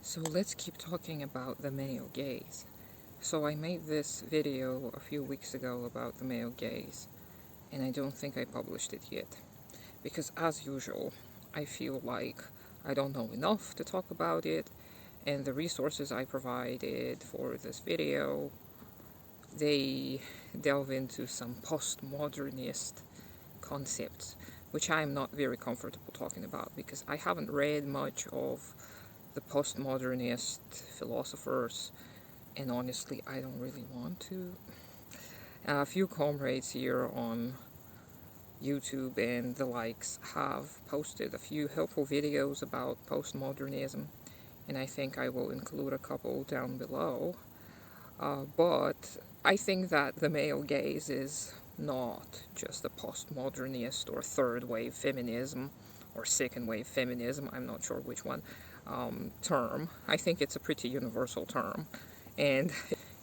So let's keep talking about the male gaze. So I made this video a few weeks ago about the male gaze, and I don't think I published it yet. Because as usual, I feel like I don't know enough to talk about it, and the resources I provided for this video, they delve into some postmodernist concepts, which I'm not very comfortable talking about because I haven't read much of the postmodernist philosophers, and honestly, I don't really want to. A few comrades here on YouTube and the likes have posted a few helpful videos about postmodernism, and I think I will include a couple down below. But I think that the male gaze is not just a postmodernist or third wave feminism or second wave feminism, I'm not sure which one, term. I think it's a pretty universal term, and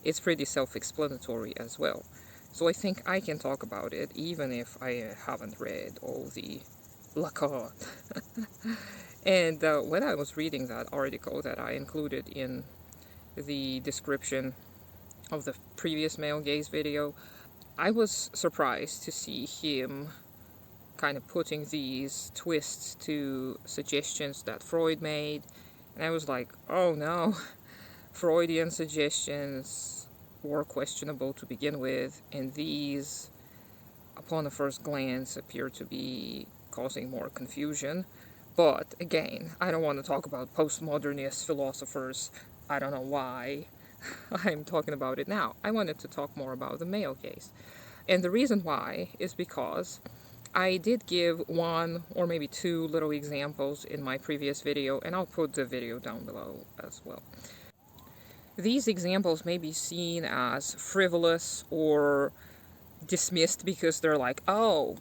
it's pretty self-explanatory as well. So I think I can talk about it even if I haven't read all the Lacan. And when I was reading that article that I included in the description of the previous male gaze video, I was surprised to see him kind of putting these twists to suggestions that Freud made, and I was like, oh no, Freudian suggestions were questionable to begin with, and these, upon a first glance, appear to be causing more confusion. But again, I don't want to talk about postmodernist philosophers. I don't know why I'm talking about it now. I wanted to talk more about the male gaze. And the reason why is because I did give one or maybe two little examples in my previous video, and I'll put the video down below as well. These examples may be seen as frivolous or dismissed because they're like, oh,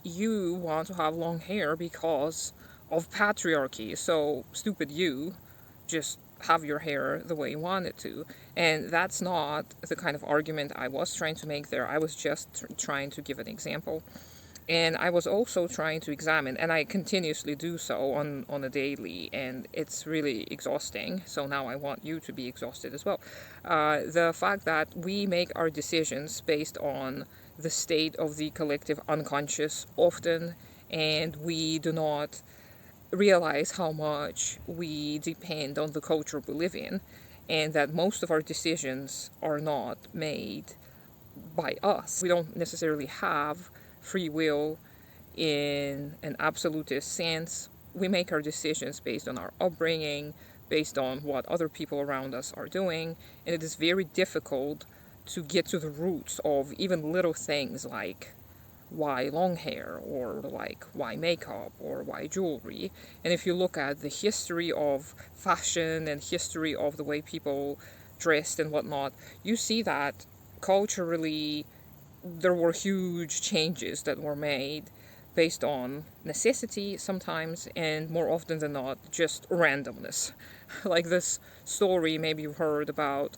you want to have long hair because of patriarchy, so stupid you, just have your hair the way you want it to. And that's not the kind of argument I was trying to make there. I was just trying to give an example. And I was also trying to examine, and I continuously do so on a daily, and it's really exhausting. So now I want you to be exhausted as well. The fact that we make our decisions based on the state of the collective unconscious often, and we do not realize how much we depend on the culture we live in, and that most of our decisions are not made by us. We don't necessarily have free will in an absolutist sense. We make our decisions based on our upbringing, based on what other people around us are doing, and it is very difficult to get to the roots of even little things like why long hair, or like why makeup, or why jewelry. And if you look at the history of fashion and history of the way people dressed and whatnot, you see that culturally there were huge changes that were made based on necessity sometimes, and more often than not, just randomness. Like this story maybe you've heard about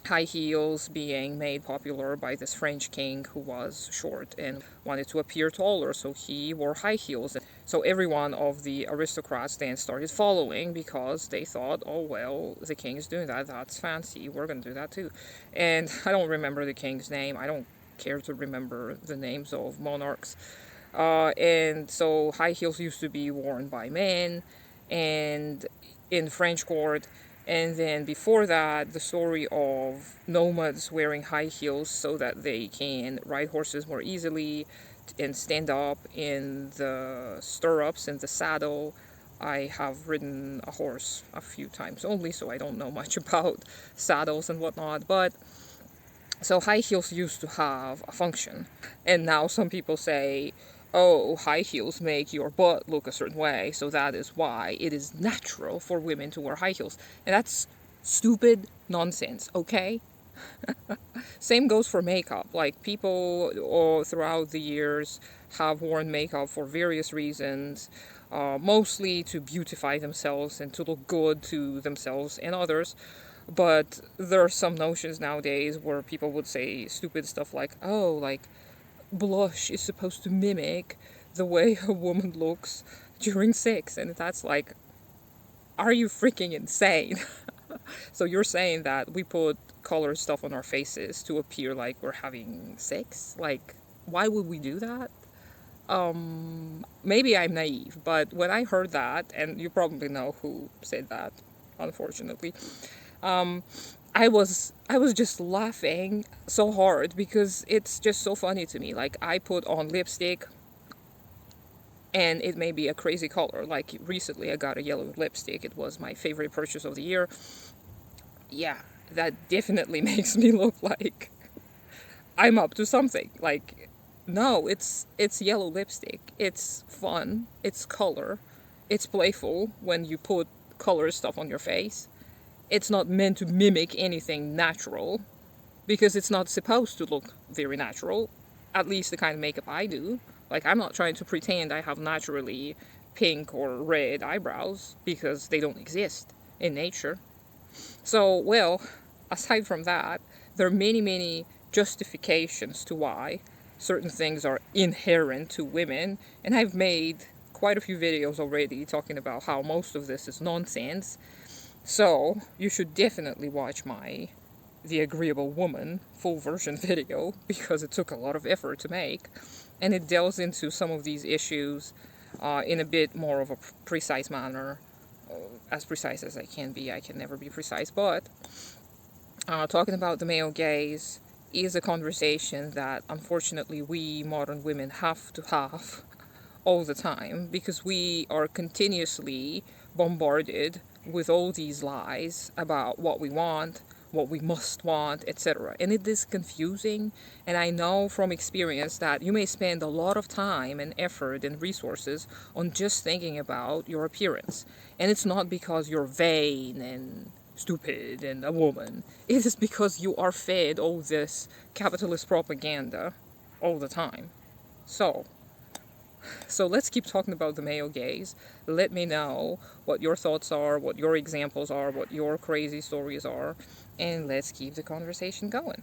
high heels being made popular by this French king who was short and wanted to appear taller, so he wore high heels. So every one of the aristocrats then started following because they thought, oh well, the king is doing that, that's fancy, we're going to do that too. And I don't remember the king's name, I don't care to remember the names of monarchs. And so high heels used to be worn by men and in French court. And then before that, the story of nomads wearing high heels so that they can ride horses more easily and stand up in the stirrups and the saddle. I have ridden a horse a few times only, so I don't know much about saddles and whatnot, but so high heels used to have a function, and now some people say, oh, high heels make your butt look a certain way, so that is why it is natural for women to wear high heels. And that's stupid nonsense, okay? Same goes for makeup. Like, people all throughout the years have worn makeup for various reasons, mostly to beautify themselves and to look good to themselves and others. But there are some notions nowadays where people would say stupid stuff like, oh, like, blush is supposed to mimic the way a woman looks during sex. And that's like, are you freaking insane? So you're saying that we put colored stuff on our faces to appear like we're having sex? Like, why would we do that? Maybe I'm naive, but when I heard that, and you probably know who said that, unfortunately, I was just laughing so hard because it's just so funny to me. Like, I put on lipstick and it may be a crazy color. Like, recently I got a yellow lipstick. It was my favorite purchase of the year. Yeah, that definitely makes me look like I'm up to something. Like, no, it's yellow lipstick. It's fun. It's color. It's playful when you put color stuff on your face. It's not meant to mimic anything natural because it's not supposed to look very natural. At least the kind of makeup I do. Like, I'm not trying to pretend I have naturally pink or red eyebrows because they don't exist in nature. So, well, aside from that, there are many, many justifications to why certain things are inherent to women, and I've made quite a few videos already talking about how most of this is nonsense. So, you should definitely watch my The Agreeable Woman full version video because it took a lot of effort to make, and it delves into some of these issues in a bit more of a precise manner. As precise as I can be. I can never be precise, but talking about the male gaze is a conversation that unfortunately we modern women have to have all the time because we are continuously bombarded with all these lies about what we want, what we must want, etc. And it is confusing, and I know from experience that you may spend a lot of time and effort and resources on just thinking about your appearance. And it's not because you're vain and stupid and a woman. It is because you are fed all this capitalist propaganda all the time. So let's keep talking about the male gaze. Let me know what your thoughts are, what your examples are, what your crazy stories are, and let's keep the conversation going.